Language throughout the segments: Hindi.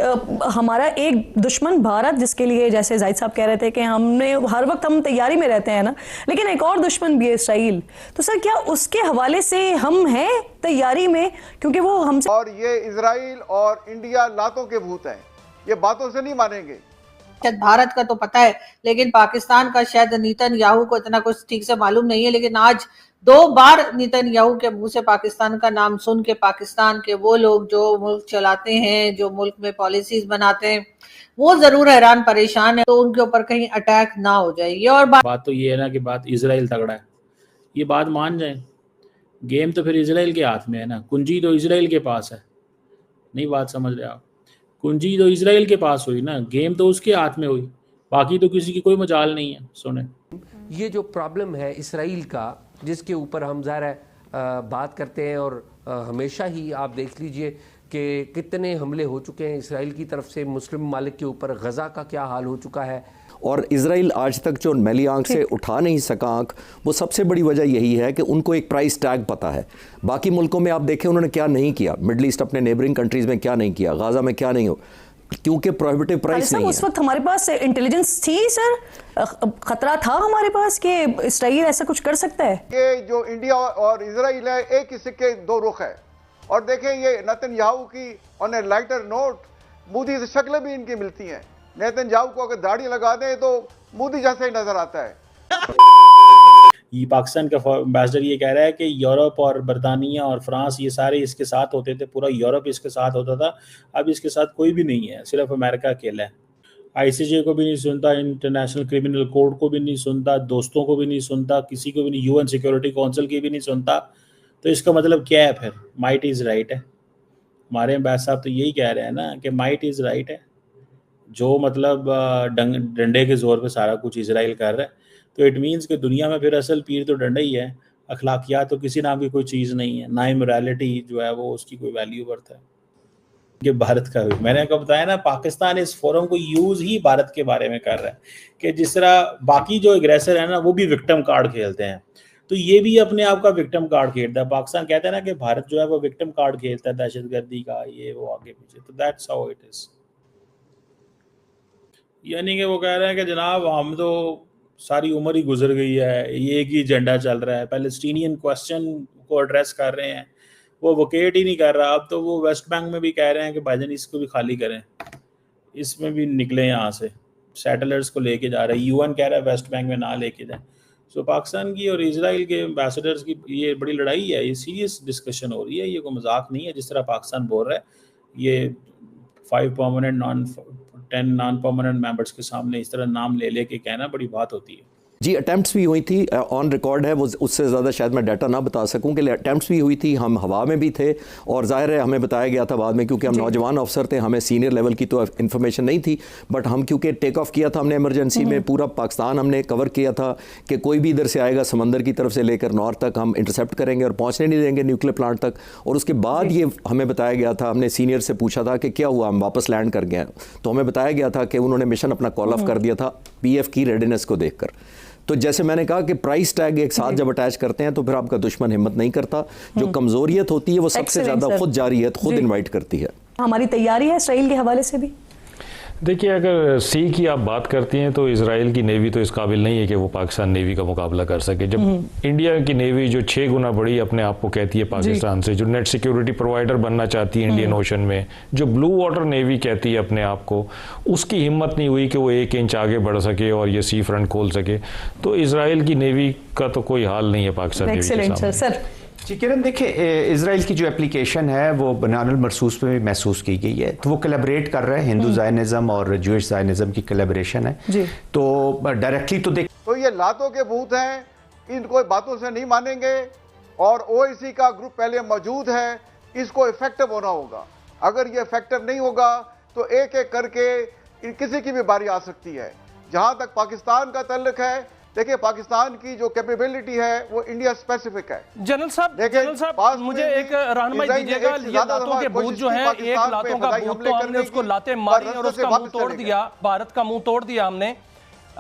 हमारा एक दुश्मन भारत, जिसके लिए जैसे जाहिद साहब कह रहे थे कि हमने हर वक्त हम तैयारी में रहते हैं ना, लेकिन एक और दुश्मन भी है इसराइल। तो सर क्या उसके हवाले से हम हैं तैयारी में, क्योंकि वो हमसे, और ये इजराइल और इंडिया लातों के भूत हैं, ये बातों से नहीं मानेंगे। शायद भारत का तो पता है, लेकिन पाकिस्तान का शायद नेतन्याहू को इतना कुछ ठीक से मालूम नहीं है। लेकिन आज 2 बार नेतन्याहू के मुंह से पाकिस्तान का नाम सुन के पाकिस्तान के वो लोग जो मुल्क चलाते हैं, जो मुल्क में पॉलिसीज बनाते हैं, वो जरूर हैरान परेशान है। तो उनके ऊपर कहीं अटैक ना हो जाए। ये और बात तो ये है ना कि बात इजराइल तगड़ा है, ये बात मान जाए। गेम तो फिर इजराइल के हाथ में है ना, कुंजी तो इजराइल के पास है। नहीं बात समझ रहे आप? कुंजी तो इजराइल के पास हुई ना, गेम तो उसके हाथ में हुई, बाकी तो किसी की कोई मजाल नहीं है। सुने, ये जो प्रॉब्लम है इसराइल का, जिसके ऊपर हम ज़ाहिर है बात करते हैं, और हमेशा ही आप देख लीजिए कि कितने हमले हो चुके हैं इसराइल की तरफ से मुस्लिम ममालिक के ऊपर। गज़ा का क्या हाल हो चुका है, और इजराइल आज तक जो मैली आंख से उठा नहीं सका आंख, वो सबसे बड़ी वजह यही है कि उनको एक प्राइस टैग पता है। बाकी मुल्कों में आप देखें उन्होंने क्या नहीं किया, मिडल ईस्ट अपने नेबरिंग कंट्रीज में क्या नहीं किया, गाजा में क्या नहीं हो, क्योंकि प्रोहिबिटिव प्राइस नहीं है। उस वक्त हमारे पास इंटेलिजेंस थी सर, खतरा था हमारे पास कि इसराइल ऐसा कुछ कर सकता है। ये जो इंडिया और इजराइल है, एक ही सिक्के दो रुख है। और देखें ये नेतन्याहू की on A lighter note, Modi से शक्लें भी इनकी मिलती हैं। नेतन्याहू को अगर दाढ़ी लगा दें तो मोदी जैसा ही नजर आता है। ये पाकिस्तान का एम्बेसडर ये कह रहा है कि यूरोप और बरतानिया और फ्रांस ये सारे इसके साथ होते थे, पूरा यूरोप इसके साथ होता था, अब इसके साथ कोई भी नहीं है, सिर्फ अमेरिका अकेला है। आईसीजे को भी नहीं सुनता, इंटरनेशनल क्रिमिनल कोर्ट को भी नहीं सुनता, दोस्तों को भी नहीं सुनता, किसी को भी नहीं, यूएन सिक्योरिटी काउंसिल की भी नहीं सुनता। तो इसका मतलब क्या है फिर? माइट इज़ राइट है। हमारे एम्बेसडर साहब तो यही कह रहे हैं ना कि माइट इज़ राइट है, जो मतलब डंडे के जोर पे सारा कुछ इजराइल कर रहा है। तो इट मीन्स कि दुनिया में फिर असल पीर तो डंडा ही है, अखलाकियात तो किसी नाम की कोई चीज़ नहीं है, ना ही मोरालिटी जो है वो उसकी कोई वैल्यू वर्थ है। कि भारत का भी मैंने आपको बताया ना, पाकिस्तान इस फोरम को यूज़ ही भारत के बारे में कर रहा है कि जिस तरह बाकी जो एग्रेसर है ना वो भी विक्टिम कार्ड खेलते हैं, तो ये भी अपने आप का विक्टिम कार्ड खेलता है। पाकिस्तान कहता है ना कि भारत जो है वो विक्टिम कार्ड खेलता है दहशतगर्दी का, ये वो आगे पीछे। तो दैट्स हाउ इट इज़। यानी कि वो कह रहे हैं कि जनाब हम तो सारी उम्र ही गुजर गई है, ये एक ही एजेंडा चल रहा है, पैलेस्टीनियन क्वेश्चन को एड्रेस कर रहे हैं, वो वोकेट ही नहीं कर रहा। अब तो वो वेस्ट बैंक में भी कह रहे हैं कि भाईजान इसको भी खाली करें, इसमें भी निकले यहाँ से, सेटलर्स को लेके जा रहे हैं। यूएन कह रहा है वेस्ट बैंक में ना लेके जाए। सो पाकिस्तान की और इजराइल के एम्बेसडर्स की ये बड़ी लड़ाई है, ये सीरियस डिस्कशन हो रही है, ये कोई मजाक नहीं है जिस तरह पाकिस्तान बोल रहा है। ये 5 परमानेंट 10 नॉन परमानेंट मेंबर्स के सामने इस तरह नाम ले लेके कहना बड़ी बात होती है। जी, अटैम्प्ट्स भी हुई थी, ऑन रिकॉर्ड है वो, उससे ज़्यादा शायद मैं डाटा ना बता सकूं कि अटैम्प्ट्स भी हुई थी, हम हवा में भी थे, और जाहिर है हमें बताया गया था बाद में, क्योंकि हम नौजवान अफसर थे, हमें सीनियर लेवल की तो इन्फॉर्मेशन नहीं थी, बट हम क्योंकि टेक ऑफ किया था हमने इमरजेंसी में, पूरा पाकिस्तान हमने कवर किया था कि कोई भी इधर से आएगा समंदर की तरफ से लेकर नॉर्थ तक हम इंटरसेप्ट करेंगे और पहुँचने नहीं देंगे न्यूक्लियर प्लांट तक। और उसके बाद ये हमें बताया गया था, हमने सीनियर से पूछा था कि क्या हुआ, हम वापस लैंड कर गए, तो हमें बताया गया था कि उन्होंने मिशन अपना कॉल ऑफ कर दिया था पीएफ की रेडीनेस को देखकर। तो जैसे मैंने कहा कि प्राइस टैग एक साथ जब अटैच करते हैं तो फिर आपका दुश्मन हिम्मत नहीं करता, जो कमजोरियत होती है वो सबसे ज्यादा खुद जारियत खुद इनवाइट करती है। हमारी तैयारी है इसराइल के हवाले से भी। देखिए, अगर सी की आप बात करती हैं तो इजराइल की नेवी तो इस काबिल नहीं है कि वो पाकिस्तान नेवी का मुकाबला कर सके। जब इंडिया की नेवी जो 6 गुना बड़ी अपने आप को कहती है पाकिस्तान से, जो नेट सिक्योरिटी प्रोवाइडर बनना चाहती है इंडियन ओशन में, जो ब्लू वाटर नेवी कहती है अपने आप को, उसकी हिम्मत नहीं हुई कि वो 1 इंच आगे बढ़ सके और ये सी फ्रंट खोल सके। तो इजराइल की नेवी का तो कोई हाल नहीं है पाकिस्तान नेवी के सामने। जी किरण, देखिए इजराइल की जो एप्लीकेशन है वो बनानुल मरसूस में भी महसूस की गई है, तो वो कोलैबोरेट कर रहे हैं, हिंदू ज़ायनिज़्म और ज्यूइश ज़ायनिज़्म की कोलैबोरेशन है जी। तो डायरेक्टली तो देख, तो ये लातों के भूत हैं, इनको बातों से नहीं मानेंगे। और ओआईसी का ग्रुप पहले मौजूद है, इसको इफेक्टिव होना होगा। अगर ये इफेक्टिव नहीं होगा तो एक एक करके किसी की भी बारी आ सकती है। जहां तक पाकिस्तान का ताल्लुक है, देखिए पाकिस्तान की जो कैपेबिलिटी है वो इंडिया स्पेसिफिक है। जनरल साहब मुझे एक रहनुमाई दीजिएगा, ये लातों के भूत जो है, एक लातों का भूत तो हमने उसको लाते मारी और उसका मुंह तोड़ दिया, भारत का मुंह तोड़ दिया हमने।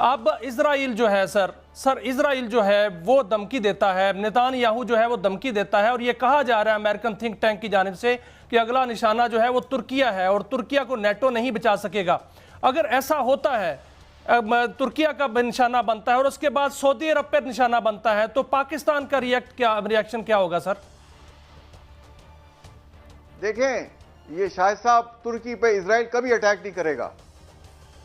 अब इजराइल जो है सर, सर इजराइल जो है वो धमकी देता है, नेतान्याहू जो है वो धमकी देता है, और ये कहा जा रहा है अमेरिकन थिंक टैंक की जानिब से कि अगला निशाना जो है वो तुर्किया है और तुर्किया को नेटो नहीं बचा सकेगा। अगर ऐसा होता है, तुर्किया का निशाना बनता है और उसके बाद सऊदी अरब पर निशाना बनता है, तो पाकिस्तान का रिएक्शन क्या होगा सर? देखें, ये शाहिद साहब, तुर्की पे इजराइल कभी अटैक नहीं करेगा।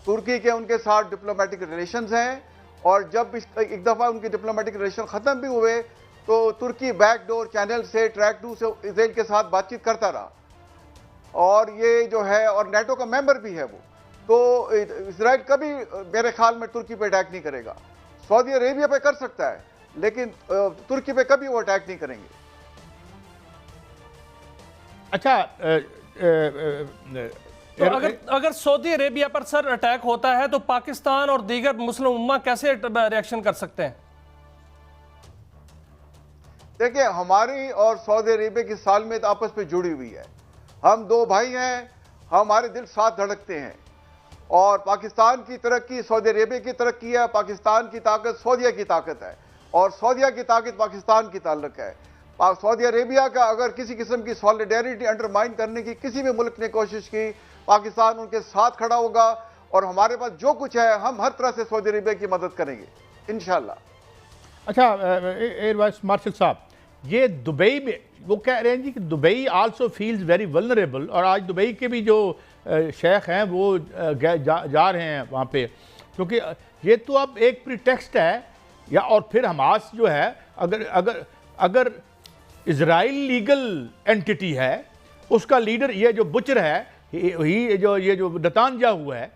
तुर्की के उनके साथ डिप्लोमेटिक रिलेशंस हैं, और जब एक दफा उनके डिप्लोमेटिक रिलेशन खत्म भी हुए तो तुर्की बैकडोर चैनल से, ट्रैक 2 से इजराइल के साथ बातचीत करता रहा, और ये जो है, और नेटो का मेंबर भी है वो। तो इजराइल कभी मेरे ख्याल में तुर्की पे अटैक नहीं करेगा। सऊदी अरेबिया पे कर सकता है, लेकिन तुर्की पे कभी वो अटैक नहीं करेंगे। अच्छा, तो अगर सऊदी अरेबिया पर सर अटैक होता है तो पाकिस्तान और दीगर मुस्लिम उम्मा कैसे रिएक्शन कर सकते हैं? देखिए, हमारी और सऊदी अरेबिया की सालमेत आपस में जुड़ी हुई है। हम दो भाई हैं, हमारे दिल साथ धड़कते हैं, और पाकिस्तान की तरक्की सऊदी अरेबिया की तरक्की है, पाकिस्तान की ताकत सऊदीया की ताकत है, और सऊदीया की ताकत पाकिस्तान की ताल्लुक है। सऊदी अरेबिया का अगर किसी किस्म की सॉलिडेरिटी अंडरमाइन करने की किसी भी मुल्क ने कोशिश की, पाकिस्तान उनके साथ खड़ा होगा, और हमारे पास जो कुछ है हम हर तरह से सऊदी अरेबिया की मदद करेंगे इंशाल्लाह। अच्छा, एयर वाइस मार्शल साहब, ये दुबई में वो कह रहे हैं जी कि Dubai also feels very vulnerable, और आज दुबई के भी जो शेख हैं वो जा रहे हैं वहाँ पे, क्योंकि ये तो अब एक प्रीटेक्स्ट है, या और फिर हमास जो है, अगर इजराइल लीगल एंटिटी है, उसका लीडर ये जो बुचर है, ये जो नेतान्याहू है,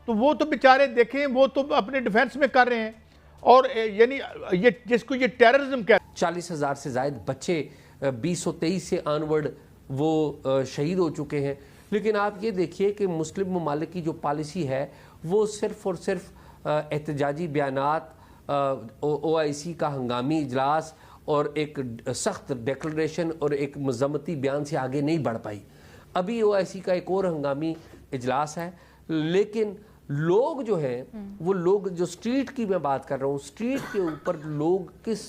तो वो तो बेचारे देखें, वो तो अपने डिफेंस में कर रहे हैं, और यानी ये जिसको ये टेररिज्म कहते हैं। 40,000 से ज़ायद बच्चे 2023 से ऑनवर्ड वो शहीद हो चुके हैं। लेकिन आप ये देखिए कि मुस्लिम ममालिक की जो पॉलिसी है वो सिर्फ़ और सिर्फ एहतजाजी बयानात, OIC का हंगामी इजलास और एक सख्त डिक्लेरेशन और एक मजम्मती बयान से आगे नहीं बढ़ पाई। अभी OIC का एक और हंगामी इजलास है, लेकिन लोग जो हैं वो लोग जो स्ट्रीट की मैं बात कर रहा हूँ, स्ट्रीट के ऊपर लोग किस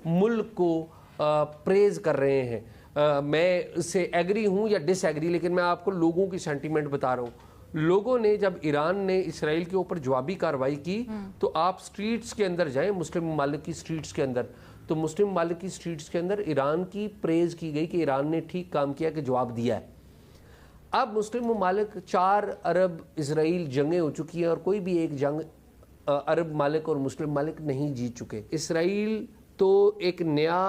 मुल्क को प्रेज कर रहे हैं, मैं इससे एग्री हूँ या डिसएग्री, लेकिन मैं आपको लोगों की सेंटीमेंट बता रहा हूँ। लोगों ने जब ईरान ने इसराइल के ऊपर जवाबी कार्रवाई की, तो आप स्ट्रीट्स के अंदर जाएं, मुस्लिम ममालिक की स्ट्रीट्स के अंदर, तो मुस्लिम ममालिक की स्ट्रीट्स के अंदर ईरान की प्रेज की गई कि ईरान ने ठीक काम किया कि जवाब दिया है। अब मुस्लिम ममालिक 4 अरब इसराइल जंगें हो चुकी हैं, और कोई भी एक जंग अरब मालिक और मुस्लिम मालिक नहीं जीत चुके। इसराइल तो एक नया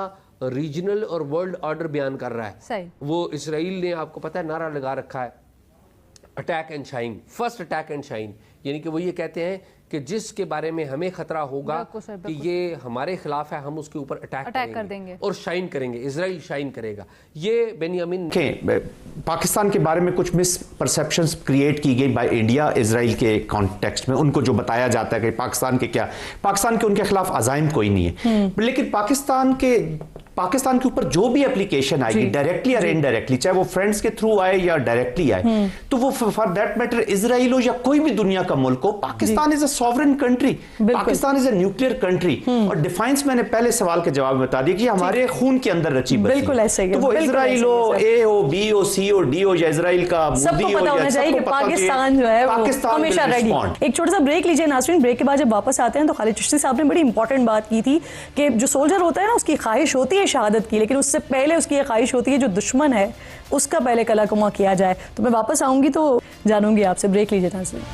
रीजनल और वर्ल्ड ऑर्डर बयान कर रहा है। सही। वो इसराइल ने, आपको पता है, नारा लगा रखा है attack and shine, first attack and shine, यानी कि वो ये कहते हैं कि जिसके बारे में हमें खतरा होगा कि ये हमारे खिलाफ है, हम उसके ऊपर अटैक कर देंगे और शाइन करेंगे, इजराइल शाइन करेगा। ये बेनियामिन पाकिस्तान के बारे में कुछ मिस परसेप्शंस क्रिएट की गई बाय इंडिया इजराइल के कॉन्टेक्स्ट में। उनको जो बताया जाता है कि पाकिस्तान के उनके खिलाफ अजाइम कोई नहीं है, लेकिन पाकिस्तान के ऊपर जो भी एप्लीकेशन आएगी डायरेक्टली और इनडायरेक्टली, चाहे वो फ्रेंड्स के थ्रू आए या डायरेक्टली आए, तो वो फॉर दैट मैटर इजराइल हो या कोई भी दुनिया का मुल्क हो, Pakistan is a sovereign country, Pakistan is a nuclear country. और डिफाइंस मैंने पहले सवाल के जवाब में बता दिया कि हमारे खून के अंदर रची बसी, बिल्कुल ऐसे ही, तो वो इजराइल हो, ए हो, बी हो, सी हो, डी हो, या इजराइल का सबको पता होना चाहिए कि पाकिस्तान जो है वो हमेशा रेडी। एक छोटा सा ब्रेक लीजिए नाज़रीन, ब्रेक के बाद जब वापस आते हैं तो खालिद चिश्ती साहब ने बड़ी इंपॉर्टेंट बात की थी कि जो सोल्जर होता है ना, उसकी ख्वाहिश होती है शहादत की, लेकिन उससे पहले उसकी ये ख्वाहिश होती है जो दुश्मन है उसका पहले कलाकुमा किया जाए। तो मैं वापस आऊंगी तो जानूंगी आपसे, ब्रेक लीजिए नाज़रीन।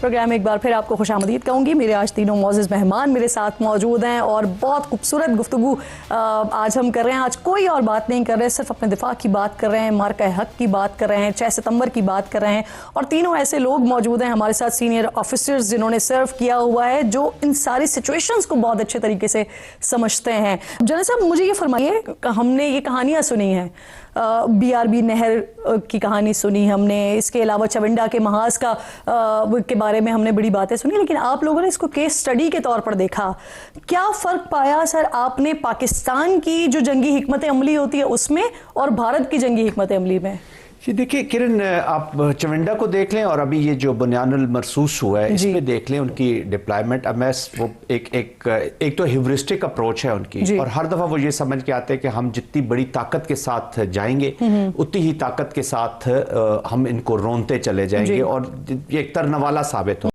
प्रोग्राम एक बार फिर आपको खुशामदीद कहूँगी। मेरे आज तीनों मौजूद मेहमान मेरे साथ मौजूद हैं और बहुत खूबसूरत गुफ्तगू आज हम कर रहे हैं। आज कोई और बात नहीं कर रहे, सिर्फ अपने दिफा की बात कर रहे हैं, मार्का हक की बात कर रहे हैं, 6 सितंबर की बात कर रहे हैं, और तीनों ऐसे लोग मौजूद हैं हमारे साथ, सीनियर ऑफिसर्स जिन्होंने सर्व किया हुआ है, जो इन सारी सिचुएशंस को बहुत अच्छे तरीके से समझते हैं। जनरल साहब, मुझे ये फरमाइए, हमने ये कहानियाँ सुनी हैं, BRB नहर की कहानी सुनी हमने, इसके अलावा चविंडा के महाज का के बारे में हमने बड़ी बातें सुनी, लेकिन आप लोगों ने इसको केस स्टडी के तौर पर देखा। क्या फ़र्क पाया सर आपने पाकिस्तान की जो जंगी हिकमत अमली होती है उसमें और भारत की जंगी हिकमत अमली में? जी देखिए किरण, आप चविंडा को देख लें और अभी ये जो बुनियानुल मरसूस हुआ है इसमें देख लें उनकी डिप्लॉयमेंट। अब मैं वो एक तो हिवरिस्टिक अप्रोच है उनकी, और हर दफ़ा वो ये समझ के आते हैं कि हम जितनी बड़ी ताकत के साथ जाएंगे उतनी ही ताकत के साथ हम इनको रोनते चले जाएंगे और ये एक तरनवाला साबित हो।